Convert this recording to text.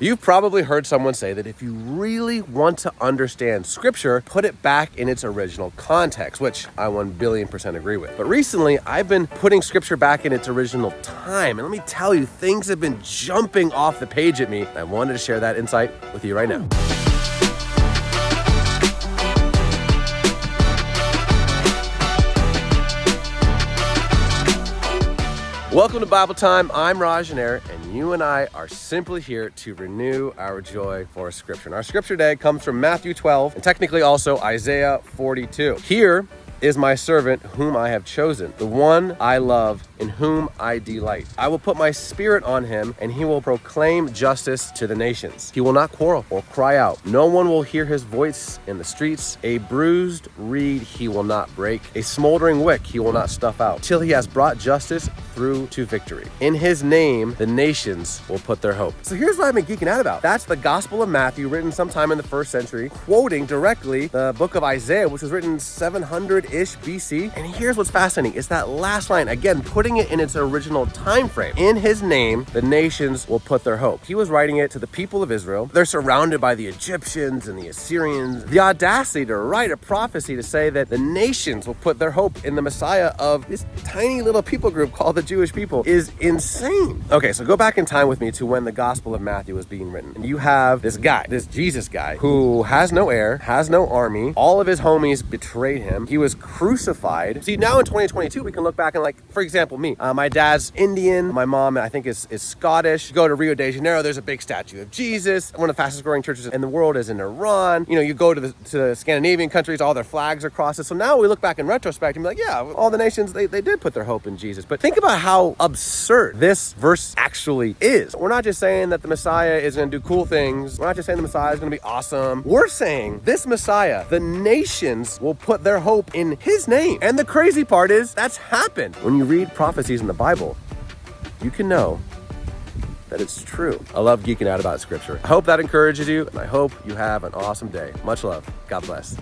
You've probably heard someone say that if you really want to understand scripture, put it back in its original context, which I 1,000,000,000% agree with. But recently, I've been putting scripture back in its original time. And let me tell you, things have been jumping off the page at me. I wanted to share that insight with you right now. Welcome to Bible Time. I'm Rajanair, and you and I are simply here to renew our joy for Scripture. And our Scripture today comes from Matthew 12, and technically also Isaiah 42. Here is my servant whom I have chosen, the one I love, in whom I delight. I will put my spirit on him, and he will proclaim justice to the nations. He will not quarrel or cry out. No one will hear his voice in the streets. A bruised reed he will not break. A smoldering wick he will not stuff out, till he has brought justice through to victory. In his name, the nations will put their hope. So here's what I've been geeking out about. That's the Gospel of Matthew, written sometime in the 1st century, quoting directly the book of Isaiah, which was written 700-ish BC. And here's what's fascinating. It's that last line, again, putting it in its original time frame. In his name, the nations will put their hope. He was writing it to the people of Israel. They're surrounded by the Egyptians and the Assyrians. The audacity to write a prophecy to say that the nations will put their hope in the Messiah of this tiny little people group called the Jewish people is insane. Okay, so go back in time with me to when the Gospel of Matthew was being written. And you have this guy, this Jesus guy, who has no heir, has no army. All of his homies betrayed him. He was crucified. See, now in 2022, we can look back and, like, for example, me. My dad's Indian. My mom, I think, is Scottish. You go to Rio de Janeiro, there's a big statue of Jesus. One of the fastest growing churches in the world is in Iran. You know, you go to the Scandinavian countries, all their flags are crosses. So now we look back in retrospect and be like, yeah, all the nations, they did put their hope in Jesus. But think about how absurd this verse actually is. We're not just saying that the Messiah is going to do cool things. We're not just saying the Messiah is going to be awesome. We're saying this Messiah, the nations will put their hope in his name. And the crazy part is that's happened. When you read prophecies in the Bible, you can know that it's true. I love geeking out about scripture. I hope that encourages you, and I hope you have an awesome day. Much love. God bless.